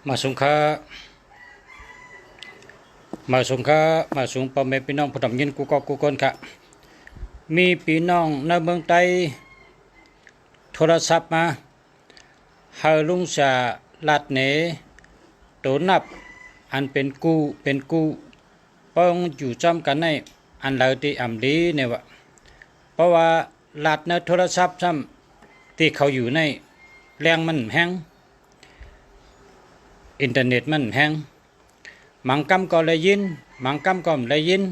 มาสงค้ามาสงค้ามาสงพ่อแม่พี่น้องผู้ทำยินกูคนค่ะมีพี่น้องในเมืองไทยโทรศัพท์มาหาลุงชาลัดเนตัวนับอันเป็นกูป้องอยู่จำกันในอันเราที่อ่ำดีเนี่ยวะเพราะว่าลัดในโทรศัพท์ซ้ำที่เขาอยู่ในแรงมันแห้งอินเทอร์เน็ตมันแห้งมังกำก็เลยยินมังกำก็เลยยิน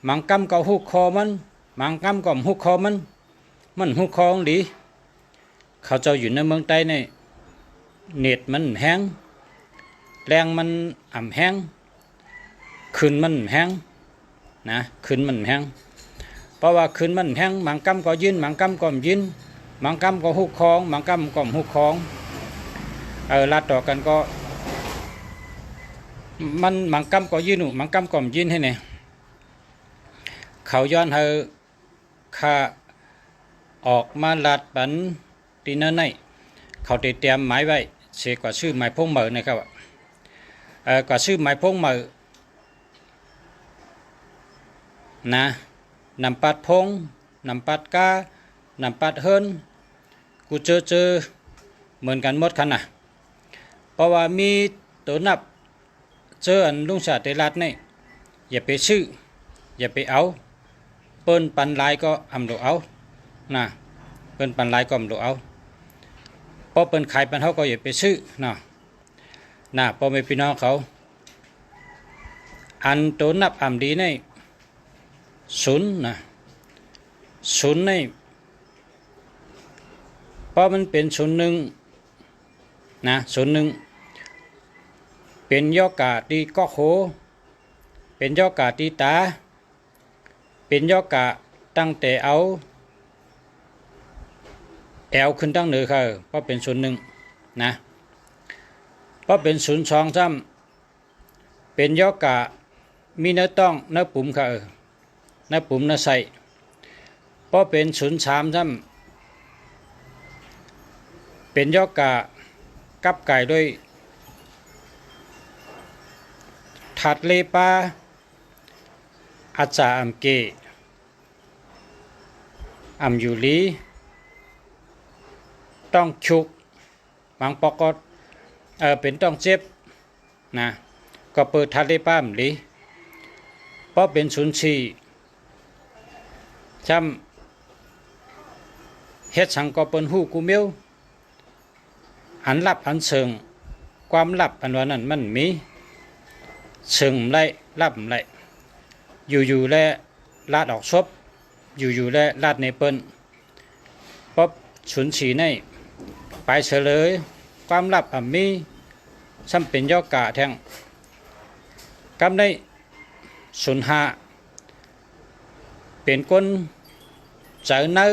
มังกำก็หุกคอมันมังกำก็หุกคอมันหุกคอหลีเขาเจ้าอยู่ในเมืองใต้ในเน็ตมันแห้งแรงมันอ่ำแห้งคืนมันแห้งนะคืนมันแห้งเพราะว่าคืนมันแห้งมังกำก็ยินมังกำก็ยินมังกำก็หุกคองมังกำก็หุกคองลัดต่อกันก็มันมังกำก็ยินมังกำก็ยินให้เนี่ยเขาย้อนเฮอข้าออกมาลัดบันตีนั่นในเขาเตรียมหมายไว้เสียกว่าชื่อหมายพงเหมือนะครับกว่าชื่อหมายพงเหมือนะนำปัดพงนำปัดกานำปัดเฮิรนกูเจอเหมือนกันหมดขนาดเพราะว่ามีตัวนับเจออันลุงชาติรัดนี่อย่าไปซื้ออย่าไปเอาเปิ้นปันลายก็อำโลเอานะเปิ้นปันลายก็อำโลเอาเพราะเปิ้นขายปันเขาก็อย่าไปซื้อนะพอไม่พี่น้องเขาอันตัวนับอำดีนี่ศูนย์นะศูนย์นี่เพราะมันเป็นศูนย์หนึ่งนะศูนย์หนึ่งเป็นยอกาตีก็โขเป็นยอกาตีตาเป็นยอกาตั้งแต่เอาแอวขึ้นตั้งเหนือเขาเพราะเป็นศูนย์หนึ่งนะเพราะเป็นศูนย์สองซ้ำเป็นยอกามีเนื้อต้องเนื้อปุ่มเขาเนื้อปุ่มเนื้อใส่เพราะเป็นศูนย์สามซ้ำเป็นยอกากับไก่ด้วยถัดเลปาอาจาอัมเกอัมยูลีต้องชุกบางปอกดเป็นต้องเจ็บนะก็เปิดทัดเลปามลีเพราะเป็นศูนย์สี่จำเฮ็ดสังก็เป็นหูกูเมียวอันลับอันเชิงความลับอันว่านั้นมันมีเชิงไรลับไรอยู่ๆและลาดออกซบอยู่ๆและลาดในเปิ้นป๊อบฉุนฉีในไปเฉลยความลับอันมีซ้ำเป็นยอกาแทงกำได้ศูนย์ห้าเป็นก้นเจอเนื้อ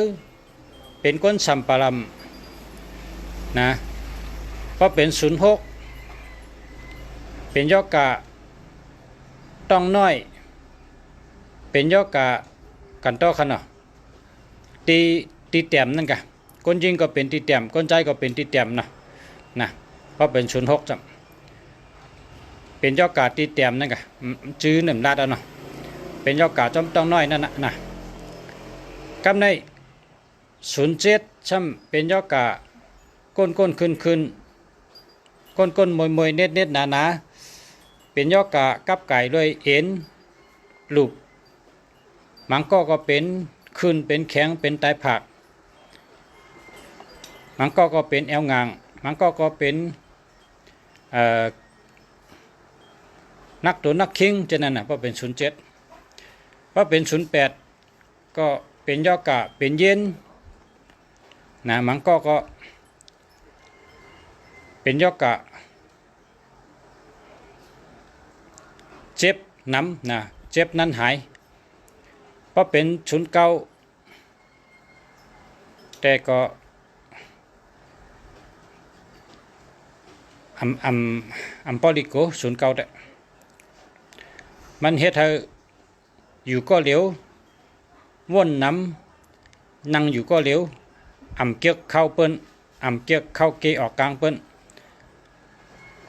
เป็นก้นสัมปรำนะเพราะเป็นศูนย์หกเป็นยอกาต้องน้อยเป็นยอกากันต่อขนาดตีเต็มนั่นกะก้นยิงก็เป็นตีเต็มก้นใจก็เป็นตีเต็มนะเพราะเป็นศูนย์หกจ้ะเป็นยอกาตีเต็มนั่นกะจื้อหนึ่งลาดเอาเนาะเป็นยอกาจอมต้องน้อยนั่นนะกำในศูนย์เจ็ดช่ำเป็นยอกาก้นขึ้นก้นมวยเน็ดหนาเป็นยอกากับไก่ด้วยเอ็นลูกมังก็เป็นขึ้นเป็นแข็งเป็นไตผักมังก็เป็นแอวงางมังก็เป็นนักตัวนักคิงจะนั่นนะเพราะเป็น07เพราะเป็น08ก็เป็นยอกาเป็นเย็นนะมังก็เป็นยอกาเจ็บน้ำนะเจ็บนั้นหายเพราะเป็น09แต่ก็อัมปอลิโก09แต่มันเฮ็ดให้อยู่ก็เหลวว่นน้ำนั่งอยู่ก็เหลวเกียกเข้าเปิ้นเกียกเข้าเกออกกลางเปิ้น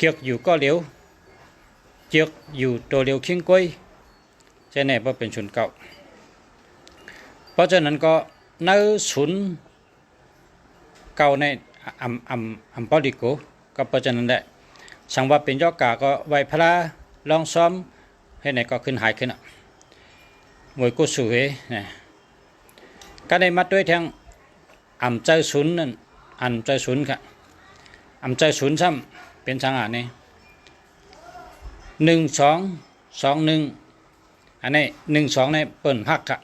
เกียกอยู่ก็เหลียวเกียกอยู่ตัวเหลียวคิงกุ้ยใช่ไหมเพราะเป็นศูนย์เก่าเพราะฉะนั้นก็ในศูนย์เก่าในอัมพอลิโกก็เพราะฉะนั้นแหละสังว่าเป็นยอกาก็ไว้พระลองซ้อมให้ไหนก็ขึ้นหายขึ้นอ่ะมวยกุศลเนี่ยก็ได้มาด้วยทางอัมใจศูนย์นั่นอัมใจศูนย์ครับอัมใจศูนย์ซ้ำเป็นสังหารนี่1 2 2 1อันนี้1 2ในเปิ่นหักครับ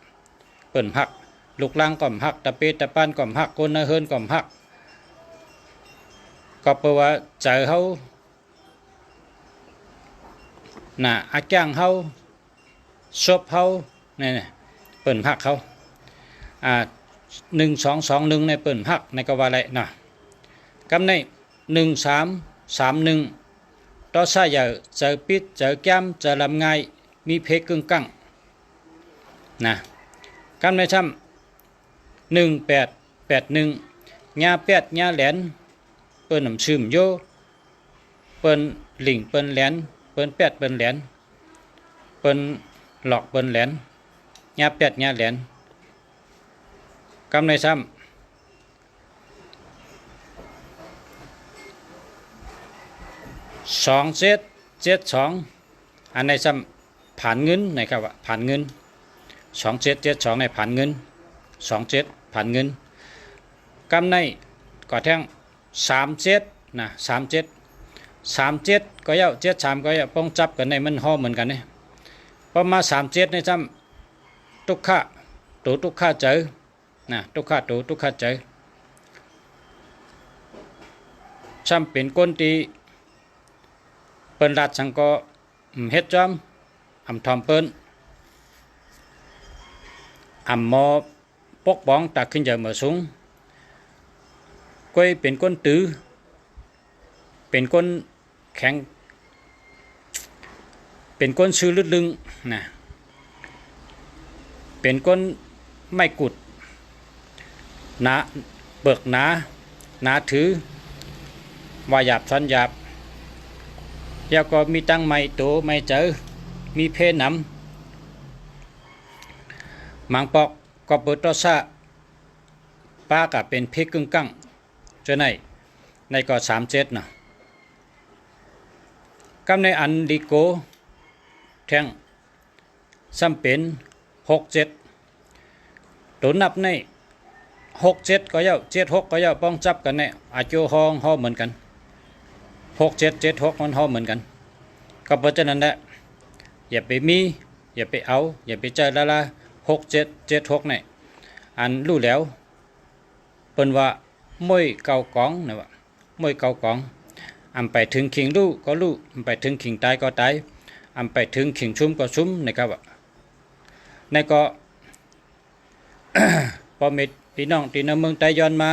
เปิ่นหักลูกล่างก่อมหักตะเปตะปานก่อมหักก้นเฮิรนก่อมหักก็เพราะว่าใจเขาน่ะอาจ้างเขาชอบเขาเนี่ยเปิ่นหักเขา1 2 2 1ในเปิ่นหักในก็ว่าอะไรนะกำใน1 3 3 1ต่อซะอย่าเจอปิดเจอแก้มเจอลำไงมีเพกกึ่งกังนะกำในซ้ำ1 8 8 1ญาแปดญาแหลนเปิ้นน้ำซึมโยเปิ้นหลิงเปิ้นแหลนเปิ้นแปดเปิ้นแหลนเปิ้นหลอกเปิ้นแหลนญาแปดญาแหลนกำในซ้ำ2772อันในซ้ำผ่านเงินนะครับว่าผ่านเงิน2772ในผ่านเงิน27ผ่านเงินกำในก็แท่ง37นะ37ก็เย้า73ก็เย้าป้องจับกันในมันห่อเหมือนกันเนี่ยพอมา37ในซ้ำทุกข้าตัวทุกข้าเจอนะทุกข้าตัวทุกข้าเจอซ้ำเป็นก้นตีเปิ้นรัดสังก็เฮ็ดจอมอำทอมเปิ้นอำหมอปกป้องตักขึ้นจากเมื่อสูงก้อยเป็นก้นตื้อเป็นก้นแข็งเป็นก้นซื้อลึดลึงนะเป็นก้นไม่กุดหนาเบิกหนาถือว่าหยาบซ้อนหยาบแล้วก็มีตั้งไม่โตไม่เจอมีเพนำมังปอกก็เปิดต่อซะป้ากับเป็นเพกกึ่งกังจะในก็37นะกำในอันดิโกแทงซ้ำเป็น67ตัวนับใน67ก็เย้า76ก็เย้าป้องจับกันในอาจูห้องห่อเหมือนกัน6776มันห่อเหมือนกันก็เพราะฉะนั้นแหละอย่าไปมีอย่าไปเอาอย่าไปเจอละ6776เนี่ยอันรู้แล้วเปิ้นว่ามวยเก่ากองนะว่ามวยเก่ากองอำไปถึงขิงรู้ก็รู้อำไปถึงขิงตายก็ตายอำไปถึงขิงชุ่มก็ชุ่มนะครับในก็ พอมีพี่น้องที่ในเมืองไต้ย้อนมา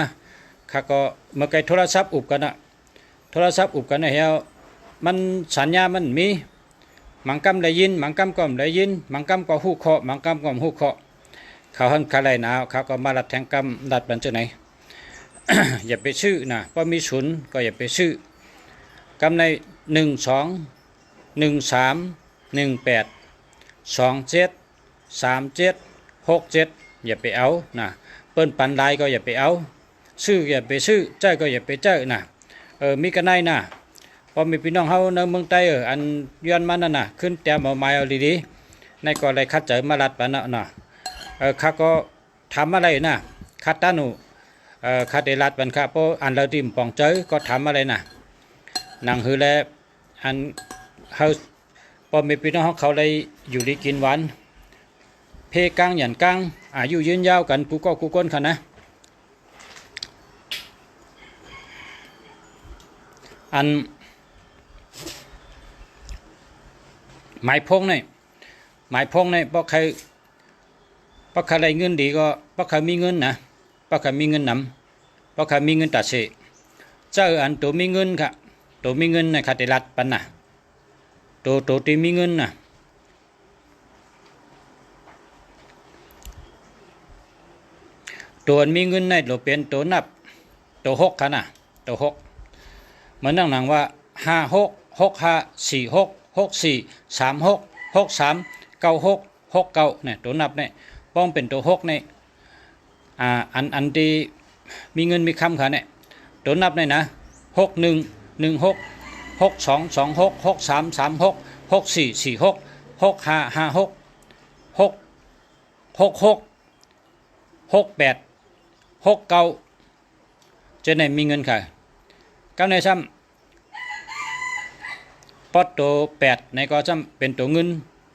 ข้าก็เมื่อไกลโทรศัพท์อุบกันนะโทรศัพท์อุบกันนะเฮามันสัญญามันมีมังกำได้ยินมังกำก็ได้ยินมังกำก็ฮู้เคาะมังกำก็ฮู้เคาะเขาหันคาไลหนาวเขาก็มารัดแทงกำรัดบันเจไหน อย่าไปซื้อนะเพราะมีศูนย์ก็อย่าไปซื้อกำใน1 2 1 3 1 8 2 7 3 7 6 7อย่าไปเอานะเปิ้นปันได้ก็อย่าไปเอาซื้ออย่าไปซื้อเจ้าก็อย่าไปเจ้านะมีกันได้นะพอมีพี่น้องเฮาในเมืองใต้อันย้อนมานั่นน่ะขึ้นแต้มเอาไม้เอาดีๆในก็เลยคัดเจอมาลัดปานน่ะข้าก็ทำอะไรนะคัดตาหนูคัดได้ลัดปันข้าเพราะอันเราที่ปองเจอก็ทำอะไรนะนางฮือแลอันเฮาพอมีพี่น้องเขาเลยอยู่ดีกินหวานเพกังหยันกังอายุยืนยาวกันกูก็กูก้นค่ะนะอันหมายพงเนี่ยเพราะใครได้เงินดีก็เพราะใครมีเงินนะเพราะใครมีเงินนำเพราะใครมีเงินตัดเสเจ้าอันตัวมีเงินค่ะตัวมีเงินในขัดรัดปันน่ะตัวที่มีเงินน่ะตัวมีเงินในตัวเป็นตัวนับตัว6ค่ะนะตัว6เหมือนนั่งว่า 56 เนี่ยตัวนับเนี่ยป้องเป็นตัว6เนี่ยอันที่มีเงินมีคำค่ะเนี่ยตัวนับเนี่ยนะ6116 6226 6336 6446 6556 666 68 69จะไหนมีเงินค่ะก้าวในซ้ำปอดตัว8ในก็ซ้ำเป็นตัวเงิน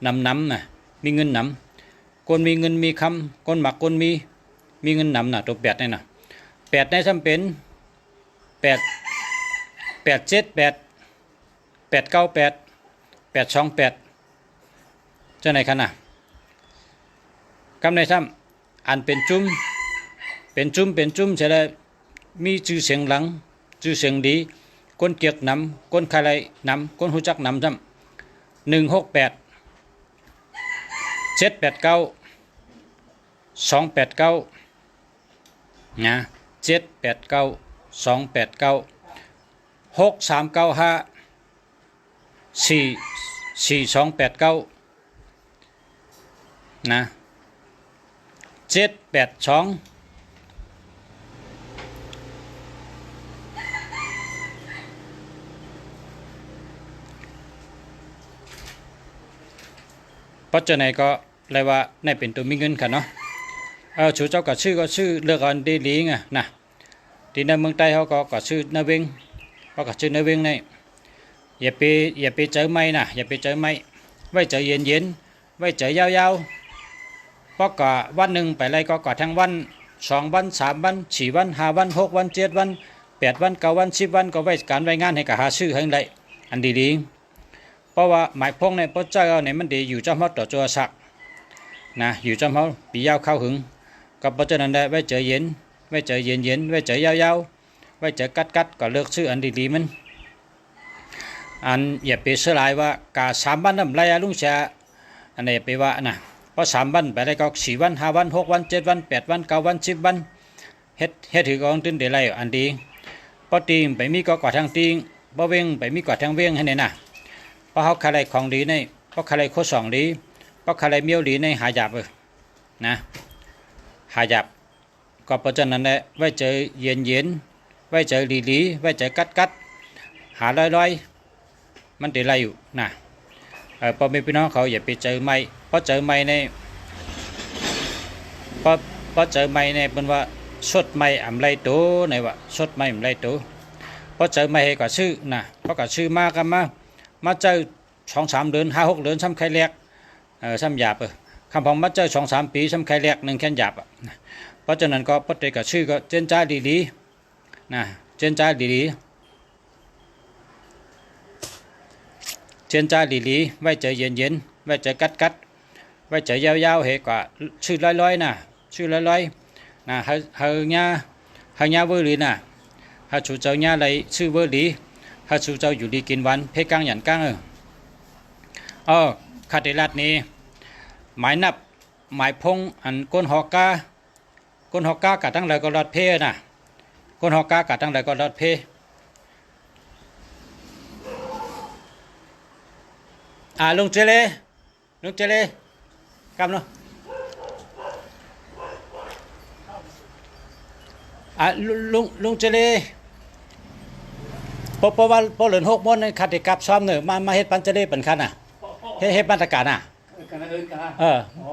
นำนะมีเงินนำคนมีเงินมีคำคนหมักคนมีเงินนำนะตัว8นี่นะ8ในซ้ำเป็น8 878 828 จะไหนคะน่ะกำในซ้ำอันเป็นจุ้มจะได้มีชื่อเสียงหลังชื่อเสียงดีคนเกียกนำคนใครนำคนหูจักนำซ้ำ168 789 289นะ789 289 6395 4289นะ782เพราะฉะนั้นก็เลยว่าในเป็นตัวมีเงินค่ะเนาะชูเจ้าก็ชื่อเลือกอันดีลีไงนะที่ในเมืองใต้เขาก็ชื่อนาเวงเขาก็ชื่อนาเวงนี่อย่าไปเจอไม่นะอย่าไปเจอไม่ไว้เจอเย็นไว้เจอยาวๆเพราะก็วันหนึ่งไปไรก็ทั้งวัน2 วัน 3 วัน 4 วัน 5 วัน 6 วัน 7 วัน 8 วัน 9 วัน 10 วันก็ไว้การไว้งานให้กับหาชื่อให้ได้อันดีเพราะว่าหมายพงในพระเจ้าเนี่ยมันดีอยู่จำเขาต่อตัวสักนะอยู่จำเขาปียาวเข้าหึงก็เพราะฉะนั้นได้ไว้เจอเย็นไว้เจอเย็นไว้เจอยาวๆไว้เจอกัดก็เลือกชื่ออันดีมันอันอย่าไปเสียหลายว่ากา3 วันน้ำไรลุงเสียอันนี้ไปว่านะเพราะ3 วันไปได้ก็4 วัน 5 วัน 6 วัน 7 วัน 8 วัน 9 วัน 10 วันเฮ็ดถือกองตื่นเดลัยอันดีพอตีมไปมีก็กว่าทางตีบ่เวงไปมีกว่าทางเวงให้เนี่ยนะเพราะเขาใครของดีในเพราะใครโคสองดีเพราะใครเมียวดีในหาหยาบนะหาหยาบก็เพราะฉะนั้นแหละไว้เจอเย็นไว้เจอลีไว้เจอกัดหาลอยมันติดอะไรอยู่นะพอมีพี่น้องเขาอย่าไปเจอไม่เพราะเจอไม่ในเพราะเจอไม่ในเป็นว่าสดไม่อ่ำไรตัวในว่าสดไม่อ่ำไรตัวเพราะเจอไม่ให้ก็ชื่อนะเพราะก็ชื่อมากกันมาเจอ2-3 เดือน5-6 เดือนซ้ำใครแรกซ้ำหยาบคำพองมาเจอ2-3 ปีซ้ำใครแรก1แค่หยาบเพราะฉะนั้นก็ปฏิกับชื่อก็เจนจ้าดีนะเจนจ้าดีเจนจ้าดีไว้เจอเย็นไว้เจอกัดไว้เจอยาวๆเหกว่าชื่อลอยๆนะชื่อลอยๆนะเฮาเวอร์ลีนะเฮาชูเจ้าญาอะไรชื่อเวอร์ลีเฮาชูเจ้าอยู่ดีกินวันเพกังหยันกังคาติรัตนี้หมายนับหมายพงอันก้นหอกากะตั้งไหลก็รอดเพนะก้นหอกากะตั้งไหลก็รอดเพลุงเจเลกำเนาะลุงเจเลพอว่าพอเหลือ6 ม้วนในคาติกับซ้อมเนอะมาเฮ็ดปันเจเลเป็นคันเฮ็ดมาตรการ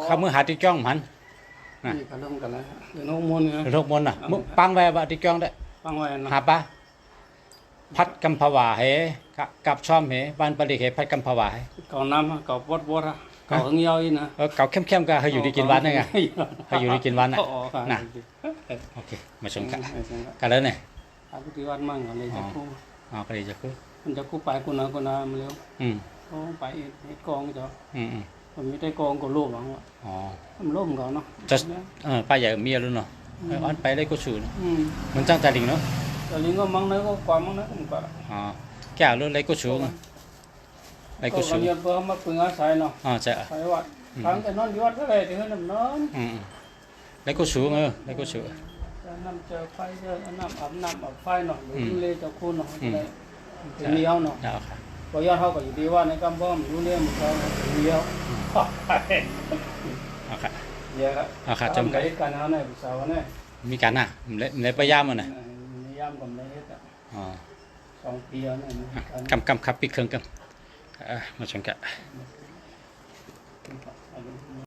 เขามือหาที่จ้องมันนี่ก็เริ่มกันแล้วเดี๋ยว6 ม้วนนะ6 ม้วนมึงปังไว้ว่าที่จ้องได้ปังไว้นะหาปะพัดกำภาวากับซ้อมบ้านปริเขพัดกำภาวาเก่าน้ำเก่าปวดเก่าเงี้ยวอีนะเก่าเข้มก็ให้อยู่ดีกินวันนั่นไงให้อยู่ดีกินวันน่ะนะโอเคมาชมกันแล้วเนี่ยปฏิวัติมั่งอะไรจะคู่ไปจะคู่มันจะคู่ไปคนนั้นมาเร็วเขาไปเฮ็ดกองจ้ะผมไม่ได้กองก็โลภหวังว่ามันโลภก่อนเนาะจะป้าใหญ่เมียรู้เนาะอ้อนไปได้ก็สูนมันจ้างจ่าลิงเนาะจ่าลิงก็มั่งเลยก็ความมั่งเลยก็แก่รู้ไรก็สูงไรก็สูงเพิ่มมาพึ่งอาศัยเนาะใช่ไปวัดทางแต่นอนอยู่วัดก็เลยถึงน้ำนอนไรก็สูงไรก็สูงน้ำเจอไฟเจอน้ำอาบไฟหน่อยเลยจะคูนหน่อย เป็นเลี้ยวเนาะ เจ้าค่ะ พอยอดเท่ากับอยู่ดีว่าในกำบ้อมรู้เรื่องมันเขาเลี้ยว เอาค่ะ เยอะครับ เอาค่ะจำกั กั ด นการเอาเนี่ยสาวเนี่ย มีกันน่ะมันเลยพยายามมันน่ะ นิยามกับในเฮ็ดอ่ะ อ๋อ 2 ปีแล้วเนี่ย กำครับปิดเครื่องกันมาชนกัน